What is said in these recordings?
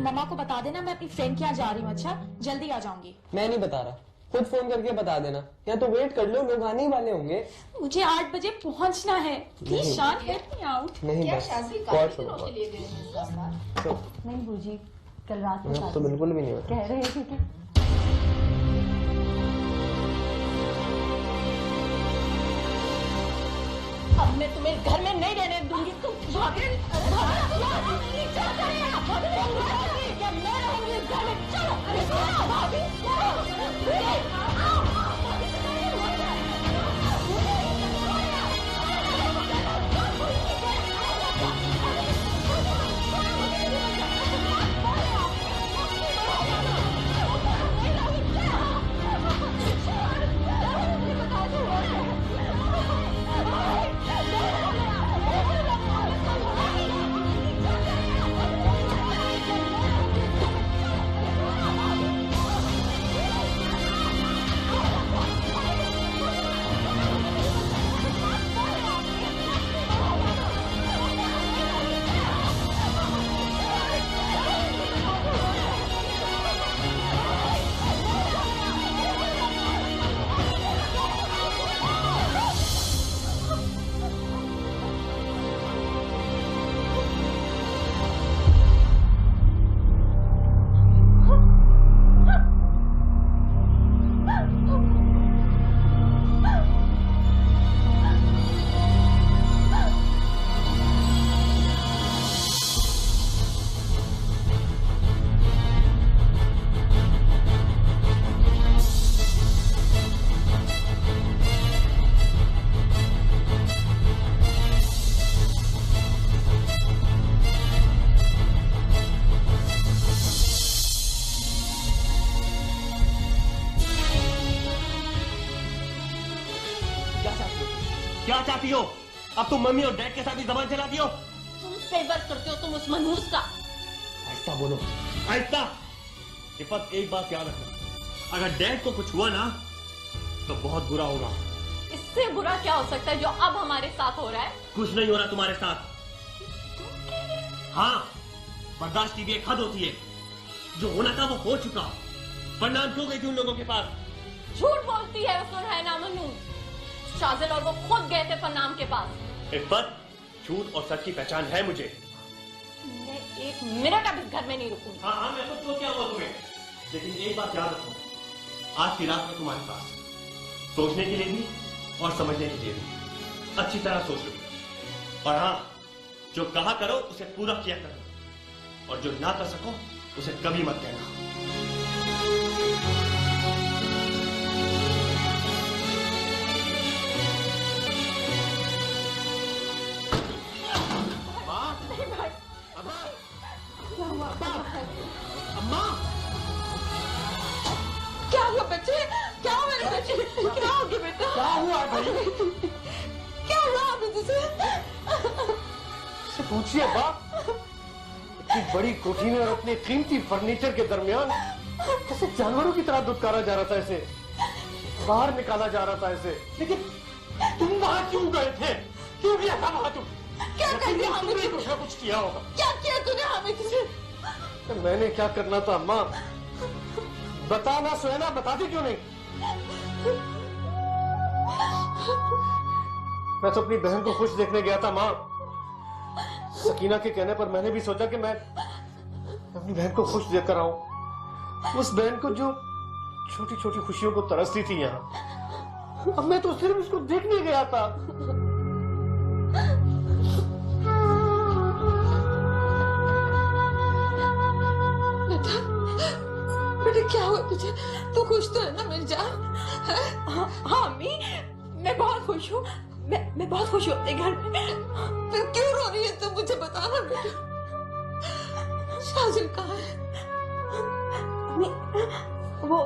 तुम मम्मा को बता देना मैं अपनी फ्रेंड के यहाँ जा रही हूँ। अच्छा, जल्दी आ जाऊंगी। मैं नहीं बता रहा, खुद फोन करके बता देना, या तो वेट कर लो, लोग आने ही वाले होंगे। मुझे 8 बजे पहुंचना है। प्लीज शान, हेल्प मी आउट। नहीं बस नहीं बूजी, कल रात में तो बिल्कुल भी नहीं होता। कह रहे थे कि अब मैं तुम्हें घर में नहीं रहने दूंगी। तुम भाभी, क्या मैं रहूंगी इस घर में? चलो भाभी, क्या चाहती हो? अब तुम मम्मी और डैड के साथ भी जबान चलाती हो? तुम फेवर करते हो तुम उस मनहूस का। आहिस्ता बोलो, आहिस्ता। इफ़त, एक बात याद रखना, अगर डैड को कुछ हुआ ना तो बहुत बुरा होगा। इससे बुरा क्या हो सकता है जो अब हमारे साथ हो रहा है? कुछ नहीं हो रहा तुम्हारे साथ। हाँ, बर्दाश्त की भी एक हद होती है। जो होना था वो हो चुका। परिणाम क्यों गई थी उन लोगों के पास? झूठ बोलती है उस है मनहूस। शाजिल और वो खुद गए थे पन्नाम के पास। इफ़त, झूठ और सच की पहचान है मुझे। मैं एक मिनट अब इस घर में नहीं रुकूंगी। हाँ हाँ, मैं खुद को क्या हुआ तुम्हें, लेकिन एक बात याद रखो, आज की रात में तुम्हारे पास सोचने के लिए भी और समझने के लिए भी। अच्छी तरह सोच लो, और हाँ, जो कहा करो उसे पूरा किया करो, और जो ना कर सको उसे कभी मत कहना। अम्मा, क्या हुआ बच्चे? क्या हुआ मेरे बच्चे? क्या हो गया बेटा? क्या हुआ भाई? क्या हुआ अभी तुझे? पूछिए बाप, इतनी बड़ी कोठी में और अपने कीमती फर्नीचर के दरमियान कैसे जानवरों की तरह दुत्कारा जा रहा था, ऐसे बाहर निकाला जा रहा था ऐसे। लेकिन तुम वहां क्यों गए थे? क्यों गया था वहां तुम? क्या कर दिया हमें? कुछ ना कुछ किया होगा। क्या किया तूने हमें? तुझे मैंने क्या करना था अम्मा? बताना सुनैना, बताती क्यों नहीं? मैं तो अपनी बहन को खुश देखने गया था माँ। सकीना के कहने पर मैंने भी सोचा कि मैं अपनी बहन को खुश देखकर आऊं, उस बहन को जो छोटी छोटी खुशियों को तरसती थी यहाँ। अब मैं तो सिर्फ उसको देखने गया था। बेटा क्या हुआ तुझे? तू खुश तो है ना मेरी जान? हाँ अम्मी, मैं बहुत खुश हूँ। मैं बहुत खुश हूँ अपने घर में। फिर क्यों रो रही है? तुम मुझे बताना बेटा। शाजिल कहाँ है? अम्मी, वो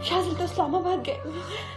शाजिल तो इस्लामाबाद गए हुए हैं।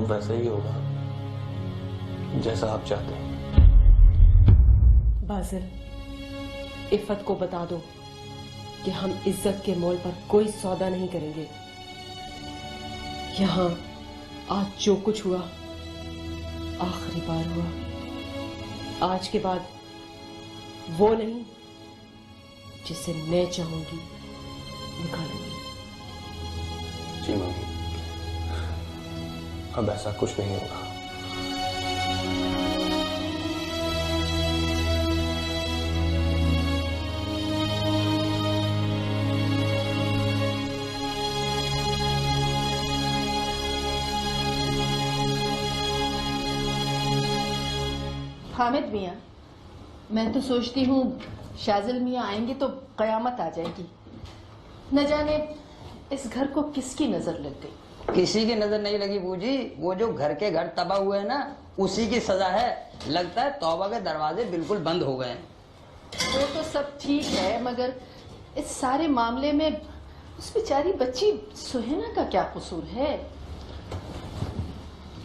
सब वैसे ही होगा जैसा आप चाहते हैं। बाजिल, इफ़त को बता दो कि हम इज्जत के मोल पर कोई सौदा नहीं करेंगे। यहाँ आज जो कुछ हुआ आखिरी बार हुआ। आज के बाद वो नहीं जिसे मैं चाहूंगी निकालूंगी। जी मम्मी, अब ऐसा कुछ नहीं होगा। हामिद मियाँ, मैं तो सोचती हूँ शाजिल मियाँ आएंगे तो कयामत आ जाएगी। न जाने इस घर को किसकी नजर लग गई। किसी की नजर नहीं लगी बूजी, वो जो घर के घर तबाह हुए हैं ना, उसी की सजा है। लगता है तौबा के दरवाजे बिल्कुल बंद हो गए हैं। वो तो सब ठीक है, मगर इस सारे मामले में उस बेचारी बच्ची सुहेना का क्या कसूर है?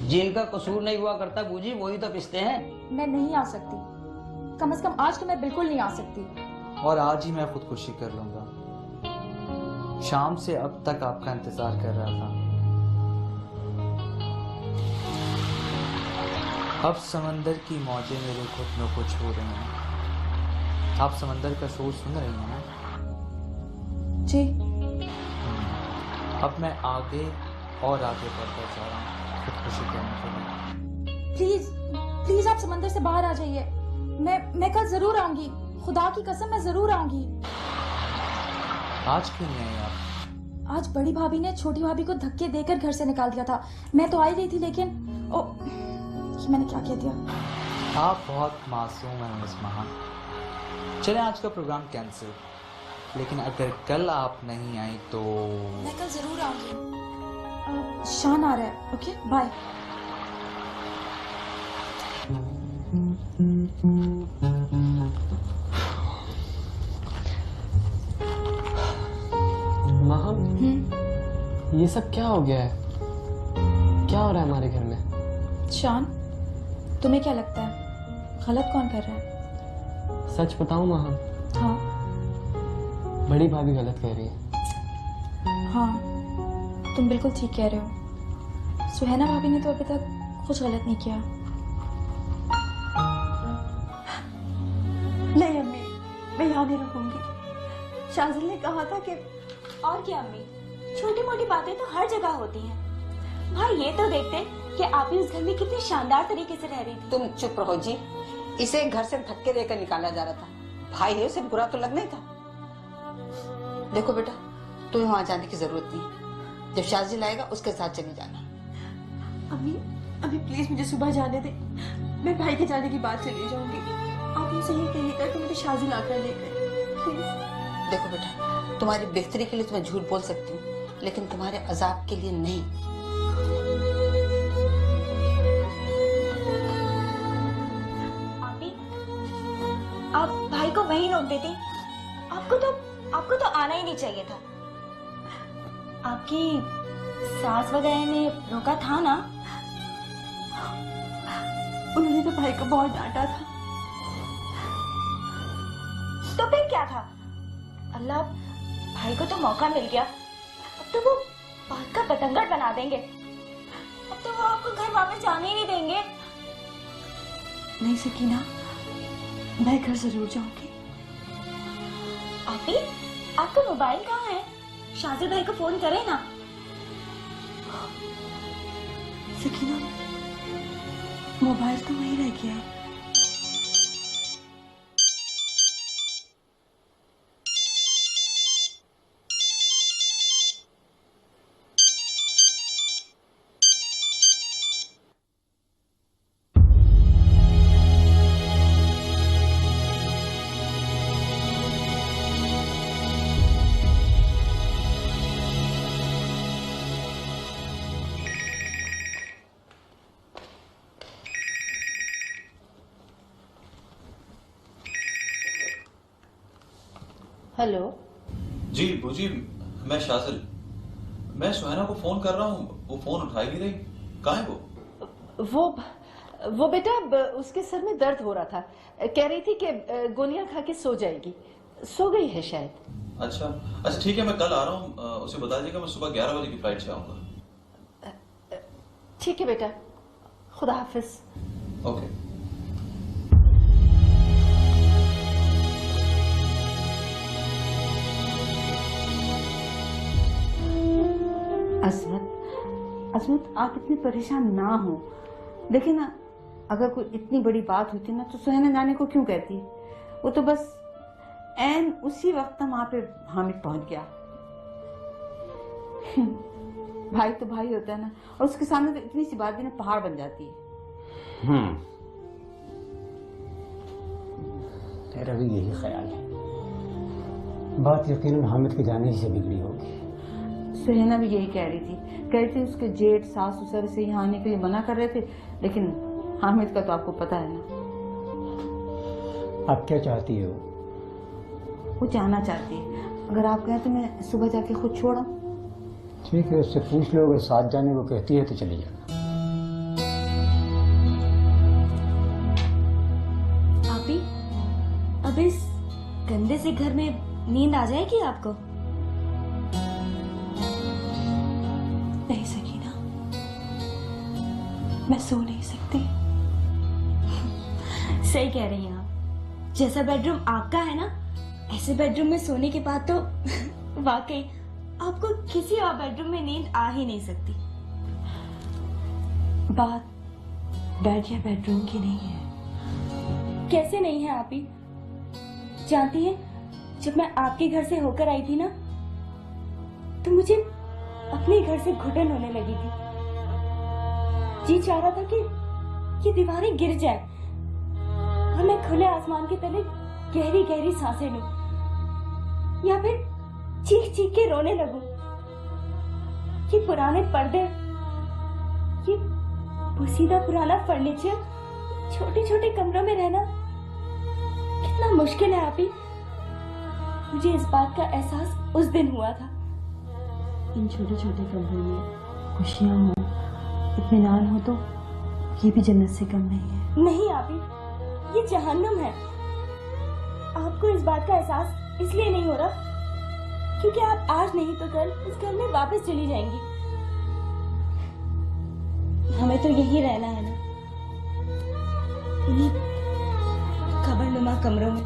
जिनका कसूर नहीं हुआ करता बूजी, वही तो पिसते हैं। मैं नहीं आ सकती, कम से कम आज तो मैं बिल्कुल नहीं आ सकती। और आज ही मैं खुदकुशी कर लूंगा। शाम से अब तक आपका इंतजार कर रहा था। अब समंदर की मौजें मेरे घुटनों को छू रही हैं। आप समंदर का शोर सुन रही हैं ना? जी। अब मैं आगे और आगे बढ़ता जा रहा हूँ खुदकुशी करने के लिए। प्लीज प्लीज आप समंदर से बाहर आ जाइए। मैं कल जरूर आऊंगी, खुदा की कसम मैं जरूर आऊंगी। आज क्यों नहीं आई आप? आज बड़ी भाभी ने छोटी भाभी को धक्के देकर घर से निकाल दिया था। मैं तो आई रही थी, लेकिन ओ, ये मैंने क्या कह दिया? आप बहुत मासूम हैं मिस महान। चलें, आज का प्रोग्राम कैंसिल। लेकिन अगर कल आप नहीं आई तो मैं कल जरूर आऊंगी। शान आ रहा है। Okay, bye. माँ, ये सब क्या हो गया है? क्या हो रहा है हमारे घर में? शान, तुम्हें क्या लगता है गलत कौन कर रहा है? सच बताऊं माँ, हाँ बड़ी भाभी गलत कह रही है। हाँ, तुम बिल्कुल ठीक कह रहे हो। सुहेना भाभी ने तो अभी तक कुछ गलत नहीं किया। नहीं अम्मी, मैं यहाँ नहीं रुकूंगी। शाजिल ने कहा था कि और क्या अम्मी, छोटी मोटी बातें तो हर जगह होती हैं। भाई ये तो देखते कि आप ही उस घर में कितने शानदार तरीके से रह रही थी। तुम चुप रहो जी। इसे घर से धक्के देकर निकाला जा रहा था। भाई है, उसे बुरा तो लगना ही था। देखो बेटा, तुम्हें वहां जाने की जरूरत नहीं। जब शाजिल आएगा उसके साथ चली जाना। अम्मी, अभी प्लीज मुझे सुबह जाने दे। मैं भाई के जाने की बात चली जाऊंगी। आप मुझसे ये कहिएगा कि मुझे शाजिल आकर लेकर प्लीज। देखो बेटा, तुम्हारी बेहतरी के लिए तुम्हें झूठ बोल सकती हूँ, लेकिन तुम्हारे अजाब के लिए नहीं। आप भाई को वहीं रोक देती। आपको तो आना ही नहीं चाहिए था। आपकी सास वगैरह ने रोका था ना? उन्होंने तो भाई को बहुत डांटा था। तो फिर क्या था? अल्लाह, भाई को तो मौका मिल गया। अब तो वो बात का बतंगड़ बना देंगे। अब तो वो आपको घर वापस जाने ही नहीं देंगे। नहीं सकीना, मैं घर जरूर जाऊंगी। आपी, आपका मोबाइल कहाँ है? शाजिल भाई को फोन करें ना। सकीना, मोबाइल तो वहीं रह गया है। हेलो जी बूजी, मैं शाजिल। मैं सुहाना को फोन कर रहा हूँ, वो फोन उठा ही नहीं रही। कहाँ है वो? वो बेटा उसके सर में दर्द हो रहा था, कह रही थी कि गोलियां खा के सो जाएगी, सो गई है शायद। अच्छा ठीक है, मैं कल आ रहा हूँ, उसे बता दीजिएगा मैं सुबह 11 बजे की फ्लाइट से आऊंगा। ठीक है बेटा, खुदा हाफिज। ओके। अजमत आप इतनी परेशान ना हो। देखिए ना, अगर कोई इतनी बड़ी बात होती ना तो सुहाना जाने को क्यों कहती। वो तो बस ऐन उसी वक्त वहां पे हामिद पहुंच गया। भाई तो भाई होता है ना, और उसके सामने तो इतनी सी बात भी ना पहाड़ बन जाती है। मेरा भी यही ख्याल है, बात यकीनन हामिद के जाने से बिगड़ी होगी। सुहाना भी यही कह रही थी उसके जेठ सास ससुर से यहाँ आने के लिए मना कर रहे थे, लेकिन हामिद का तो आपको पता है ना। आप क्या चाहती हो? वो जाना चाहती है, अगर आप कहें तो मैं सुबह जाके खुद छोड़ा। ठीक है, उससे पूछ लो, अगर साथ जाने को कहती है तो चली जाना। आपी, अब इस गंदे से घर में नींद आ जाएगी आपको? नहीं सकीना, मैं सो नहीं सकती। सही कह रही हैं आप, जैसा बेडरूम आपका है ना, ऐसे बेडरूम में सोने के बाद तो वाकई आपको किसी और बेडरूम में नींद आ ही नहीं सकती। बात बेड या बेडरूम की नहीं है। कैसे नहीं है आपी? जानती हैं, जब मैं आपके घर से होकर आई थी ना, तो मुझे अपने घर से घुटन होने लगी थी। जी चाह रहा था कि ये दीवारें गिर जाए और मैं खुले आसमान के तले गहरी गहरी सांसें लूं, या फिर चीख चीख के रोने लगूं। ये पुराने पर्दे, ये पुसीदा पुराना फर्नीचर, छोटे छोटे कमरों में रहना कितना मुश्किल है आपी। मुझे इस बात का एहसास उस दिन हुआ था। इन छोटे छोटे कमरों में खुशियां हो, इत्मीनान हो तो ये भी जन्नत से कम नहीं है। नहीं आपी, ये जहन्नुम है। आपको इस बात का एहसास इसलिए नहीं हो रहा क्योंकि आप आज नहीं तो कल इस घर में वापस चली जाएंगी। हमें तो यही रहना है ना, इन्हीं खबरनुमा कमरों में।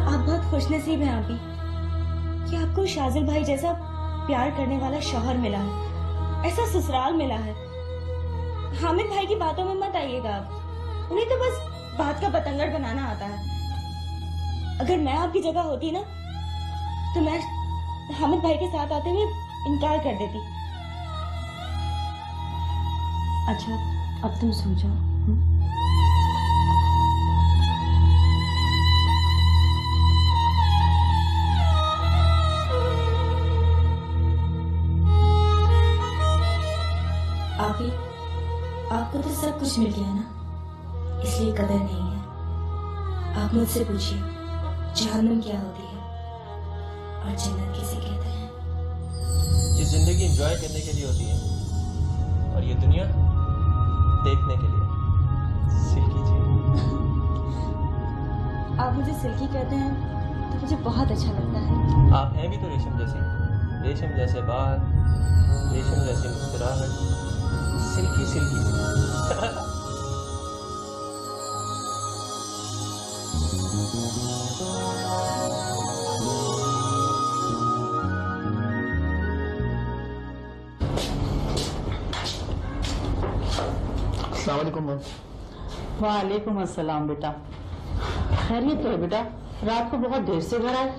आप बहुत खुशनसीब हैं आपी कि आपको शाजिल भाई जैसा प्यार करने वाला शौहर मिला है, ऐसा ससुराल मिला है। हामिद भाई की बातों में मत आइएगा आप, उन्हें तो बस बात का बतंगड़ बनाना आता है। अगर मैं आपकी जगह होती ना, तो मैं हामिद भाई के साथ आते हुए इनकार कर देती। अच्छा, अब तुम सो जाओ। आपी, आपको तो सब कुछ मिल गया ना, इसलिए कदर नहीं है। आप मुझसे पूछिए, जहन्नुम क्या होती है और जन्नत किसे कहते हैं? ये जिंदगी एंजॉय करने के लिए होती है और ये दुनिया देखने के लिए। सिल्की जी। आप मुझे सिल्की कहते हैं तो मुझे बहुत अच्छा लगता है। आप हैं भी तो रेशम जैसी, रेशम जैसे बाल, रेशम जैसी मुस्कुराहट, सिल्की सिल्की सी। वालेकुम अस्सलाम बेटा, खैरियत तो है बेटा? रात को बहुत देर से घर आए?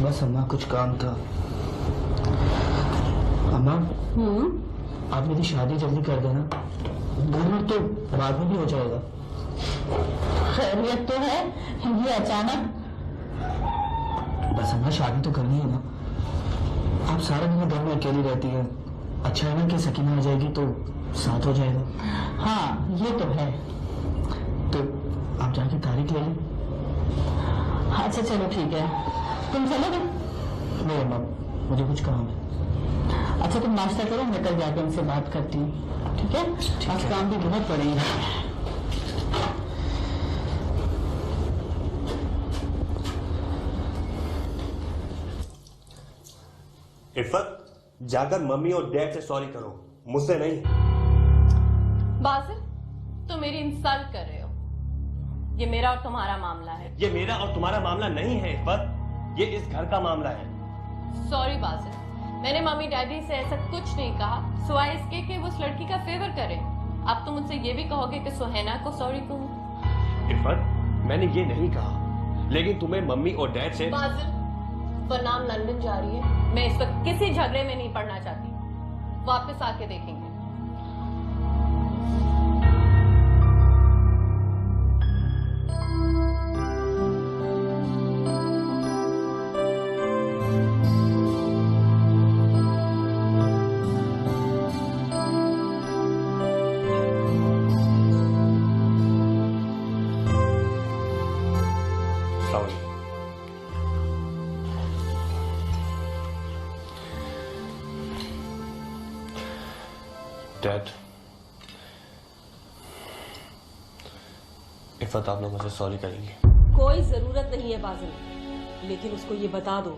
बस अम्मा कुछ काम था। अम्मा आप मेरी शादी जल्दी कर देना, घर तो बाद में भी हो जाएगा। खैरियत तो है, ये अचानक? बस अम्मा शादी तो करनी है ना, आप सारा दिन घर में अकेली रहती है, अच्छा है ना कि सकीना आ जाएगी तो साथ हो जाएगा। हाँ ये तो है। तो आप जाके तारीख ले लें। अच्छा चलो ठीक है, तुम चलोगे? नहीं अम्मा, मुझे कुछ काम है। अच्छा तुम नाश्ता करो, मैं कल जाके उनसे बात करती हूँ, ठीक है? आज काम भी बहुत पड़ेगा। इफ़त, जाकर मम्मी और डैड से सॉरी करो, मुझसे नहीं। बासिल, तुम मेरी इंसल्ट कर रहे हो। ये मेरा और तुम्हारा मामला है। ये मेरा और तुम्हारा मामला नहीं है इफ़त, ये इस घर का मामला है। सॉरी बासिल, मैंने मम्मी डैडी से ऐसा कुछ नहीं कहा, सिवाय इसके कि वो उस लड़की का फेवर करें। अब तुम मुझसे ये भी कहोगे कि सुहैना को सॉरी कहूँ? इफ़त, मैंने ये नहीं कहा, लेकिन तुम्हें मम्मी और डैड से। बासिल, फरनाम लंदन जा रही है, मैं इस वक्त किसी झगड़े में नहीं पड़ना चाहती। वापस आके देखेंगे। डैड, इफ़त आप लोग मुझे सॉरी करेंगे? कोई जरूरत नहीं है बाजिल, लेकिन उसको ये बता दो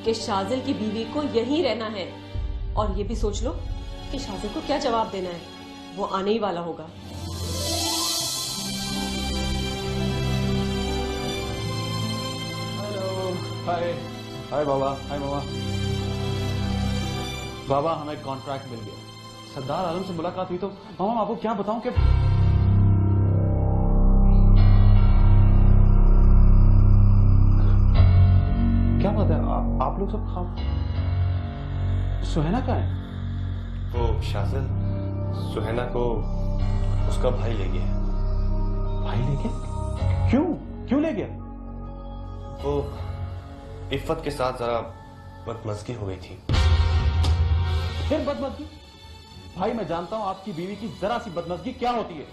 कि शाजिल की बीवी को यहीं रहना है, और ये भी सोच लो कि शाजिल को क्या जवाब देना है, वो आने ही वाला होगा। हेलो, हाय हाय बाबा, हाय मामा। बाबा हमें कॉन्ट्रैक्ट मिल गया, सरदार आलम से मुलाकात हुई। तो मामा आपको क्या बताऊं कि क्या बात है, आप लोग सब खा। सुहैना कहाँ है? वो शाजिल सुहैना को उसका भाई ले गया। भाई ले गया? क्यों ले गया? वो इफ़त के साथ जरा बदमज़गी हो गई थी। फिर बदमज़गी? भाई मैं जानता हूं आपकी बीवी की जरा सी बदमज़गी क्या होती है।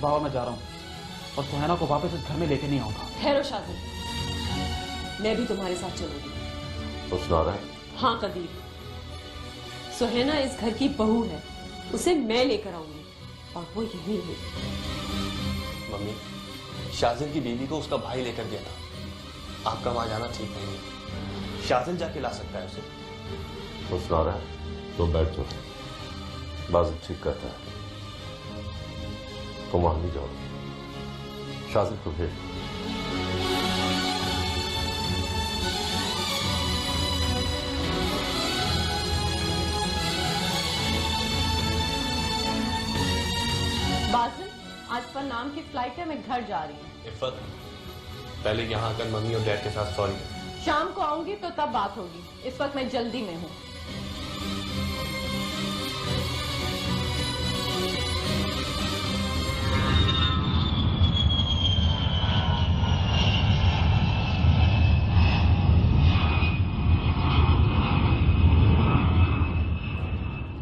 बाबा मैं जा रहा हूं और सुहैना को वापस इस घर में लेके नहीं आऊंगा। ठहरो शाजिल, मैं भी तुम्हारे साथ चलूंगी। तो सुना रहा है? हाँ कबीर, सुहैना इस घर की बहू है, उसे मैं लेकर आऊंगी और वो यहीं रहेगी। मम्मी, शाजिल की बीवी को उसका भाई लेकर गया था, आपका वहां जाना ठीक नहीं है। शाजिल जाके ला सकता है उसे। तो सुना रहा है तो बैठ जाओ, बाजिल ठीक कहता है, तुम वहां नहीं जाओ, शाजिल को भेज। बासिल, आज फरनाम की फ्लाइट है, मैं घर जा रही हूँ। इफ़त, पहले यहाँ आकर मम्मी और डैड के साथ सॉरी। शाम को आऊंगी तो तब बात होगी, इस वक्त मैं जल्दी में हूँ।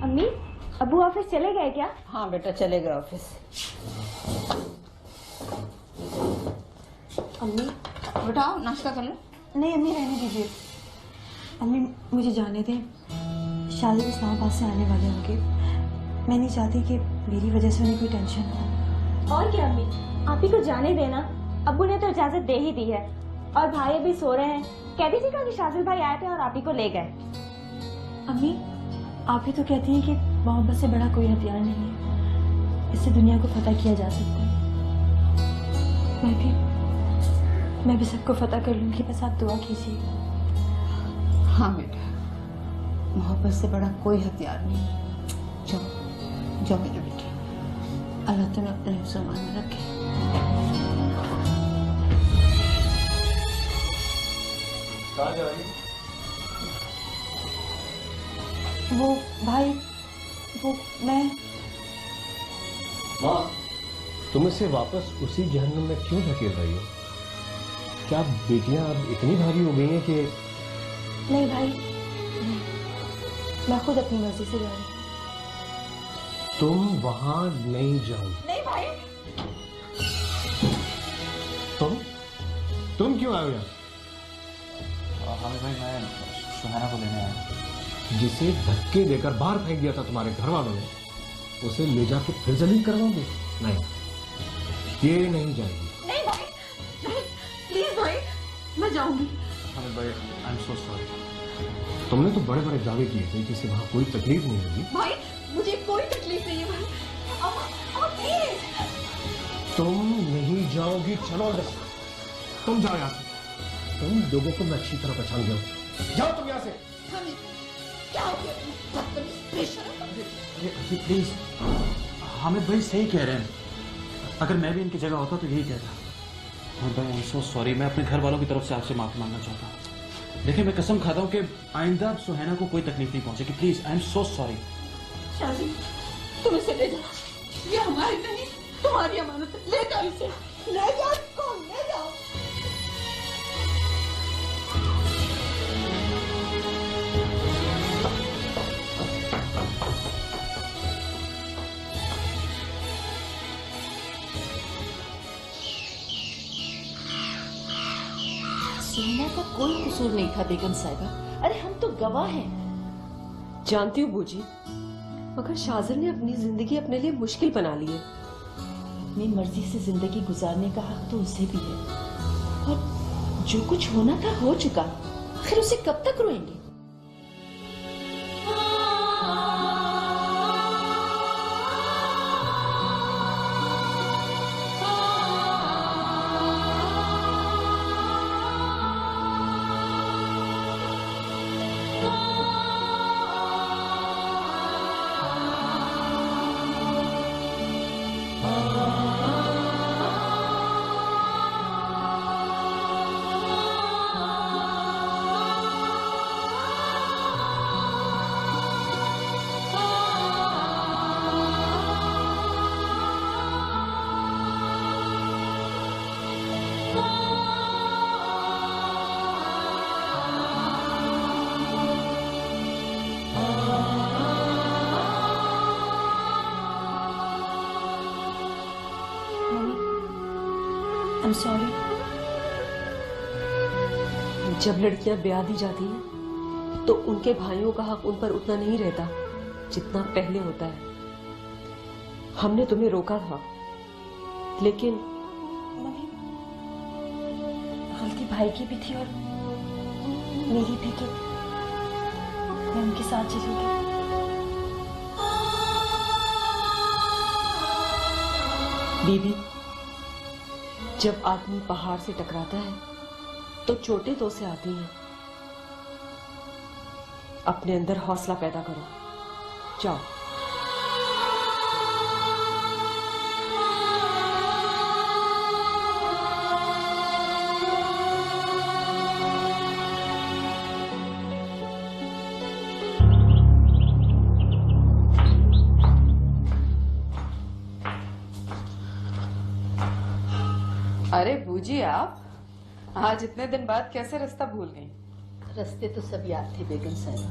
अम्मी, अबू ऑफिस चले गए क्या? हाँ बेटा चले गए ऑफिस। अम्मी बेटा आओ नाश्ता कर लो। नहीं अम्मी, रहने दीजिए। अम्मी मुझे जाने दें, शाजिल इस्लामाबाद से आने वाले होंगे, मैं नहीं चाहती कि मेरी वजह से उन्हें कोई टेंशन हो। और क्या अम्मी, आप ही को जाने देना, अब्बू ने तो इजाजत दे ही दी है, और भाई अभी सो रहे हैं। कह दीजिएगा कि शाजिल भाई आए थे और आप ही को ले गए। अम्मी आप ही तो कहती हैं कि मोहब्बत से बड़ा कोई हथियार नहीं है, इससे दुनिया को फतह किया जा सकता है। मैं भी सबको फतह कर लूंगी, बस आप दुआ कीजिए। हाँ बेटा, मोहब्बत से बड़ा कोई हथियार नहीं। जाओ जाओ मेरे बेटे, अल्लाह तुम्हें अपने हिफ्ज़-ओ-मान में रखे। कहाँ जा रही? वो भाई, वो मैं। माँ, तुम इसे वापस उसी जहन्नुम में क्यों धकेल रही हो? क्या बेटियां अब इतनी भारी हो गई हैं कि? नहीं भाई, नहीं, मैं खुद अपनी मर्जी से जा रही हूँ। तुम वहां नहीं जाओ। नहीं भाई। तुम क्यों आए हो यहाँ? हमें भाई मैं सुहाना को लेने आया। जिसे धक्के देकर बाहर फेंक दिया था तुम्हारे घर वालों ने, उसे ले जाके फिर जलील करवाओगे? नहीं, ये नहीं जाएगी। नहीं भाई, नहीं, प्लीज भाई, मैं जाऊंगी। हामिद भाई, आई एम सो सॉरी। तुमने तो बड़े बड़े दावे किए थे कि वहां कोई तकलीफ नहीं होगी। भाई मुझे कोई तकलीफ नहीं है भाई, प्लीज। तुम नहीं जाओगी, चलो अंदर। तुम जाओ यहाँ से। तुम लोगों को मैं अच्छी तरह पहचान गया हूँ। जाओ तुम यहाँ से। क्या हो गया? प्लीज, हामिद भाई सही कह रहे हैं। अगर मैं भी इनकी जगह होता तो यही कहता। हामिद भाई, आई एम सो सॉरी। मैं अपने घर वालों की तरफ से आपसे माफी मांगना चाहता हूँ। देखिए, मैं कसम खाता हूँ कि आइंदा सुहैना को कोई तकलीफ नहीं पहुंचेगी। Please, I am so sorry. Shaji, तुम इसे ले जाओ, ये हमारी नहीं तुम्हारी अमानत है। ले जाओ इसे, ले जाओ इसको, ले जाओ। सुहैना का कोई कसूर नहीं था बेगम साहिबा। अरे हम तो गवाह हैं। जानती हूँ बूजी, मगर शाजिल ने अपनी जिंदगी अपने लिए मुश्किल बना ली है। अपनी मर्जी से जिंदगी गुजारने का हक तो उसे भी है, और जो कुछ होना था हो चुका। आखिर उसे कब तक रोएंगे? I'm sorry. जब लड़कियां ब्याह दी जाती हैं तो उनके भाइयों का हक उन पर उतना नहीं रहता जितना पहले होता है। हमने तुम्हें रोका था, लेकिन गलती भाई की भी थी और मेरी भी कि मैं उनके साथ चली गई। बीबी, जब आदमी पहाड़ से टकराता है तो चोटें तो उसे आती हैं। अपने अंदर हौसला पैदा करो। जाओ। अरे बूजी, आप आज इतने दिन बाद कैसे रास्ता भूल गई? रास्ते तो सब याद थे बेगम साहिबा,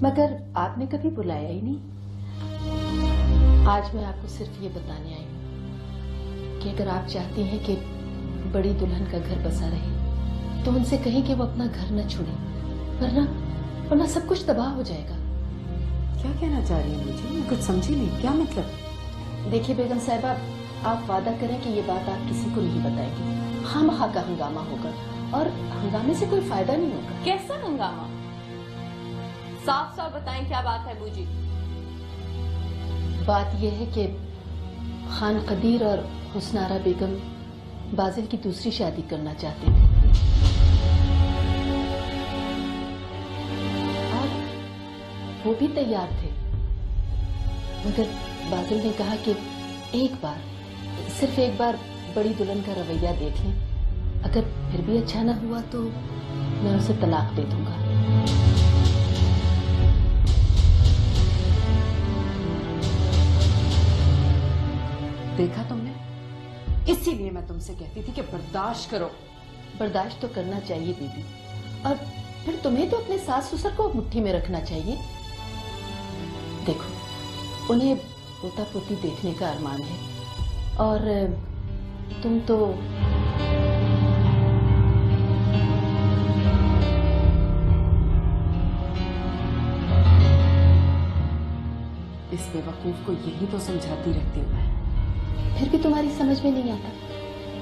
मगर आपने कभी बुलाया ही नहीं। आज मैं आपको सिर्फ ये बताने आई हूँ कि अगर आप चाहती हैं कि बड़ी दुल्हन का घर बसा रहे तो उनसे कहें कि वो अपना घर न छोड़े, वरना सब कुछ तबाह हो जाएगा। क्या कहना चाह रही है मुझे? मैं कुछ समझी नहीं, क्या मतलब? देखिए बेगम साहिबा, आप वादा करें कि ये बात आप किसी को नहीं बताएंगे। खामखा का हंगामा होगा और हंगामे से कोई फायदा नहीं होगा। कैसा हंगामा? साफ साफ बताएं क्या बात है बूजी। बात यह है कि खान कदीर और हुस्नारा बेगम बाजिल की दूसरी शादी करना चाहते हैं और वो भी तैयार थे, मगर बाजिल ने कहा कि सिर्फ एक बार बड़ी दुल्हन का रवैया देख लें। अगर फिर भी अच्छा ना हुआ तो मैं उसे तलाक दे दूंगा। देखा तुमने? इसीलिए मैं तुमसे कहती थी कि बर्दाश्त करो। बर्दाश्त तो करना चाहिए बीबी, और फिर तुम्हें तो अपने सास ससुर को मुट्ठी में रखना चाहिए। देखो, उन्हें पोता पोती देखने का अरमान है और तुम तो इस बेवकूफ को यही तो समझाती रहती हूँ मैं। फिर भी तुम्हारी समझ में नहीं आता।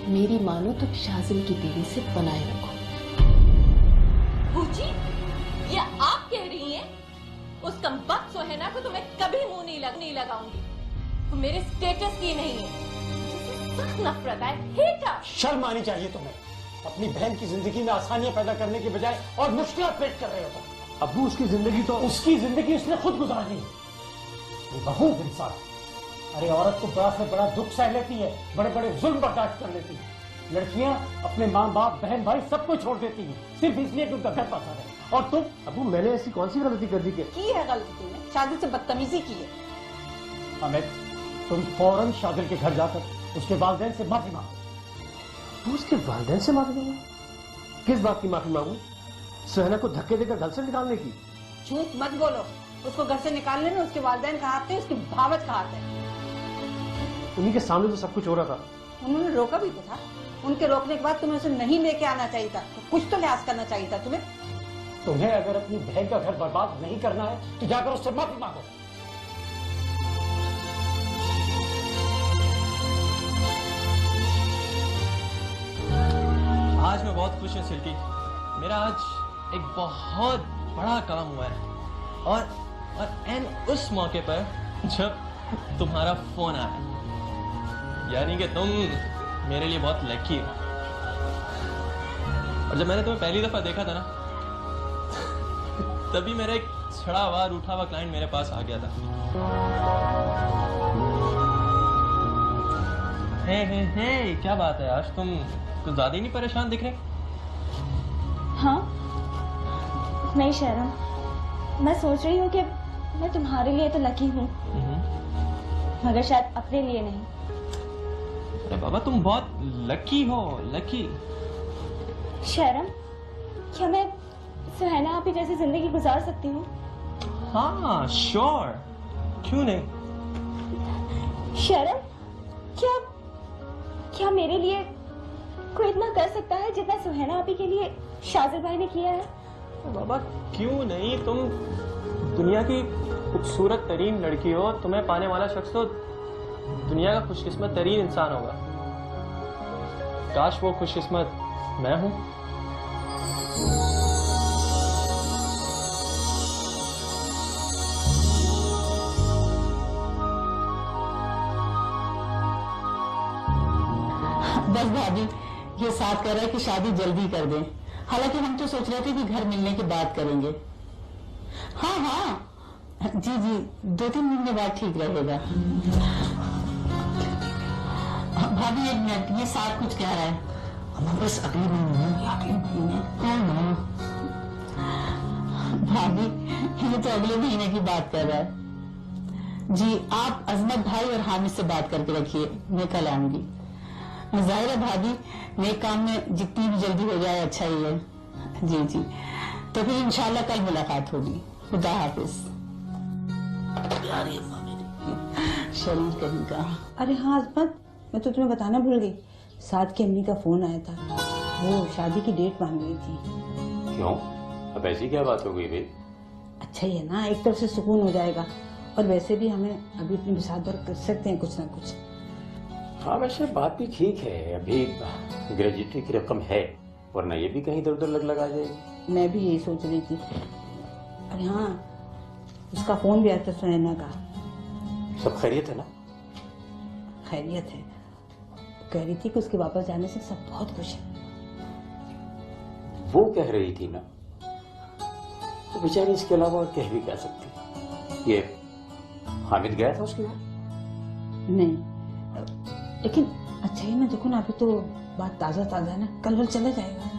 मेरी मानो तो शाजिल की बीवी से बनाए रखो। बूजी, ये आप कह रही हैं? उस कमबख्त सुहेना को तो मैं कभी मुंह नहीं लगाऊंगी। वो मेरे स्टेटस की नहीं है। सख्त नफरत है, हेट her। शर्म आनी चाहिए तुम्हें। अपनी बहन की जिंदगी में आसानियां पैदा करने के बजाय और मुश्किलात पेश कर रहे हो तुम। अब्बू उसकी जिंदगी तो उसकी जिंदगी उसने खुद गुजारनी। बेवकूफ इंसान। अरे औरत को बड़ा से बड़ा दुख सह लेती है, बड़े बड़े जुल्म बर्दाश्त कर लेती है। लड़कियां अपने माँ बाप बहन भाई सबको छोड़ देती हैं सिर्फ इसलिए कि उनका घर पासा रहे। और तुम? अब्बू मैंने ऐसी कौन सी गलती कर दी की है गलती तुमने? शादी से बदतमीजी की है। हामिद, तुम फौरन शादिल के घर जाकर उसके वालिदैन से माफी मांगो। उसके वालिदैन से माफी मांगो? किस बात की माफी मांगू? सुहेना को धक्के देकर घर से निकालने की? झूठ मत बोलो। उसको घर से निकालने में उसके वालिदैन का हाथ है, उसकी भावत का हाथ है। उन्हीं के सामने तो सब कुछ हो रहा था। उन्होंने रोका भी तो था। उनके रोकने के बाद तुम्हें उसे नहीं लेके आना चाहिए था। कुछ तो लिहाज करना चाहिए था तुम्हें। तुम्हें अगर अपनी बहन का घर बर्बाद नहीं करना है तो जाकर उससे माफी मांगो। आज मैं बहुत खुश हूँ सिल्की। मेरा आज एक बहुत बड़ा काम हुआ है और एन उस मौके पर जब तुम्हारा फोन आया। यानी कि तुम मेरे लिए बहुत लकी हो। और जब मैंने तुम्हें पहली दफा देखा था ना, तभी मेरा एक छड़ा हुआ रूठा हुआ क्लाइंट मेरे पास आ गया था। हे, क्या बात है? आज तुम कुछ ज्यादा ही नहीं परेशान दिख रहे? हाँ नहीं शहरम, मैं सोच रही हूँ कि मैं तुम्हारे लिए तो लकी हूँ, मगर शायद अपने लिए नहीं। अरे बाबा, तुम बहुत लकी हो, लकी। शहरम, क्या मैं सुहेना आप ही जैसी जिंदगी गुजार सकती हूँ? हाँ श्योर, क्यों नहीं। शहरम, क्या मेरे लिए कोई इतना कर सकता है जितना सुहेना आप ही के लिए शाजिल भाई ने किया है? बाबा क्यों नहीं, तुम दुनिया की खूबसूरत तरीन लड़की हो। तुम्हें पाने वाला शख्स तो दुनिया का खुशकिस्मत तरीन इंसान होगा। काश वो खुशकिस्मत मैं हूं। बस भाभी, ये साथ कह रहा है कि शादी जल्दी कर दें। हालांकि हम तो सोच रहे थे कि घर मिलने की बात करेंगे। हाँ हाँ जी जी, 2-3 महीने बाद ठीक रहेगा। भाभी एक मिनट, ये साथ कुछ कह रहा है। बस अगले महीने। भाभी ये तो अगले महीने की बात कर रहा है। जी आप अजमत भाई और हामिद से बात करके रखिए, मैं कल आऊंगी। जाहिर है भाभी, नेक काम में जितनी भी जल्दी हो जाए अच्छा ही है। जी जी, तो फिर इंशाल्लाह कल मुलाकात होगी। खुदा हाफिज। शरीर कहीं का। अरे हाँ अजमत, मैं तो तुम्हें बताना भूल गई। साद की अम्मी का फोन आया था, वो शादी की डेट मांग रही थी। क्यों? अब ऐसी क्या बात हो गई भाई? अच्छा ही है ना, एक तरफ से सुकून हो जाएगा और वैसे भी हमें अभी अपनी बिसात कर सकते हैं कुछ ना कुछ। हाँ वैसे बात भी ठीक है, अभी ग्रेजुएटी की रकम है, वरना ये भी कहीं इधर उधर लगा जाएगी। मैं भी यही सोच रही थी। अरे हाँ, उसका फोन भी आया था सुनैना का। सब खैरियत है ना? खैरियत है। कह रही थी कि उसके वापस जाने से सब बहुत खुश है। वो कह रही थी ना, तो बेचारी इसके अलावा और कह भी क्या सकती। ये हामिद गया था उसके बाद? नहीं, लेकिन अच्छा ही ना, देखो ना अभी तो बात ताजा ताजा है ना, कल वल चला जाएगा।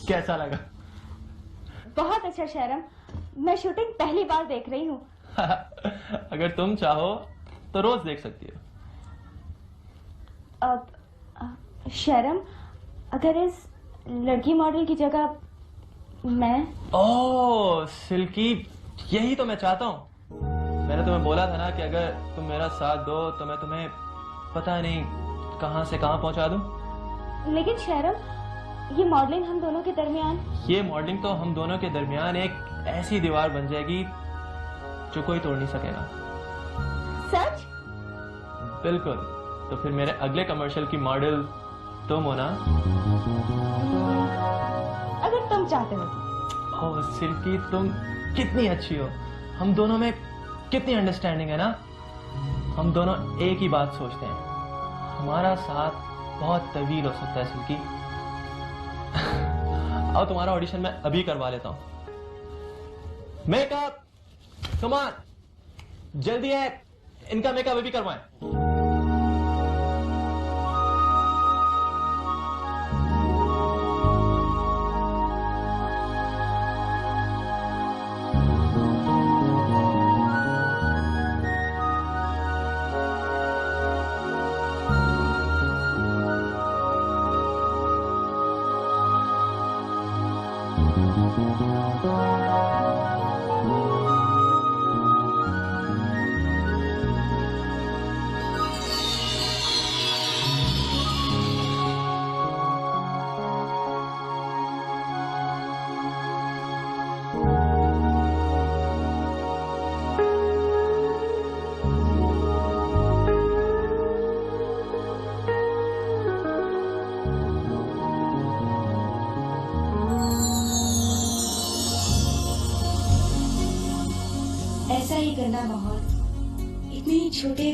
कैसा लगा? बहुत अच्छा शहरम, मैं शूटिंग पहली बार देख रही हूँ। अगर तुम चाहो तो रोज देख सकती हो। अब शहरम, अगर इस लड़की मॉडल की जगह मैं। ओह सिल्की, यही तो मैं चाहता हूँ। मैंने तुम्हें बोला था ना कि अगर तुम मेरा साथ दो तो मैं तुम्हें पता नहीं कहां से कहां पहुंचा दूं। लेकिन शहरम, ये मॉडलिंग हम दोनों के दरमियान। ये मॉडलिंग तो हम दोनों के दरमियान एक ऐसी दीवार बन जाएगी जो कोई तोड़ नहीं सकेगा। सच? बिल्कुल। तो फिर मेरे अगले कमर्शियल की मॉडल तुम हो ना? अगर तुम चाहते हो। ओह सिल्की, तुम कितनी अच्छी हो। हम दोनों में कितनी अंडरस्टैंडिंग है ना। हम दोनों एक ही बात सोचते हैं। हमारा साथ बहुत तवील हो सकता है सिल्की। अब तुम्हारा ऑडिशन मैं अभी करवा लेता हूं। मेकअप, कम ऑन, जल्दी है, इनका मेकअप अभी करवाएं। ऐसा ही गंदा माहौल, इतने ही छोटे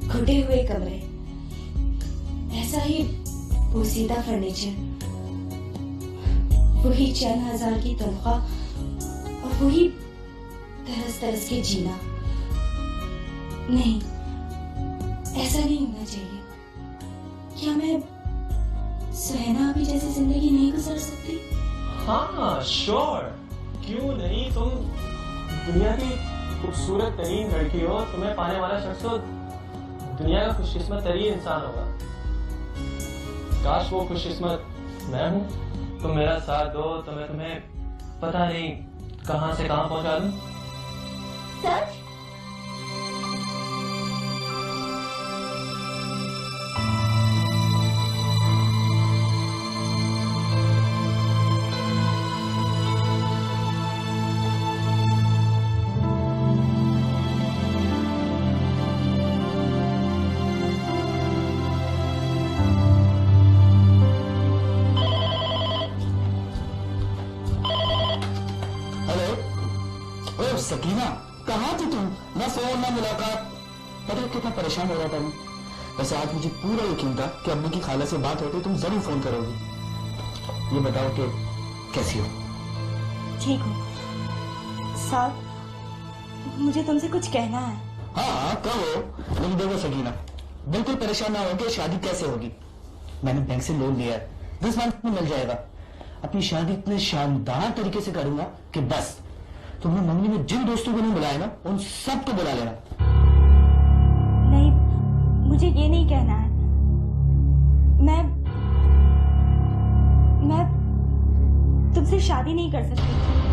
घुटे हुए कमरे, ऐसा ही पोसीदा फर्नीचर, वही चंद हजार की तनख्वाह और वही तरस तरस के जीना। नहीं, ऐसा नहीं होना चाहिए। क्या मैं सुहाना अभी जैसी जिंदगी नहीं गुजार सकती? हाँ श्योर, क्यों नहीं। तुम दुनिया की खूबसूरत तरीन लड़की हो। तुम्हें पाने वाला शख्स तो दुनिया का खुशकिस्मत तरीन इंसान होगा। काश वो खुशकिस्मत मैं हूँ। तुम मेरा साथ दो तो मैं तुम्हें पता नहीं कहां से कहां पहुंचा दूं। सच? सकीना, कहाँ थी तुम? ना फोन ना मुलाकात। पता है कितना परेशान हो रहा था मैं। वैसे आज मुझे पूरा यकीन था कि अम्मी की खाला से बात होती तुम जरूर फोन करोगी। ये बताओ कि कैसी हो? ठीक हूँ। साहब, मुझे तुमसे कुछ कहना है। हाँ कहो। लेकिन देखो सकीना, बिल्कुल परेशान ना हो कि शादी कैसे होगी। मैंने बैंक से लोन लिया है, 10 मंथ में मिल जाएगा। अपनी शादी इतने शानदार तरीके से करूंगा कि बस तुमने मंगनी में जिन दोस्तों को नहीं बुलाया ना, उन सबको बुला लेना। नहीं, मुझे ये नहीं कहना है। मैं तुमसे शादी नहीं कर सकती।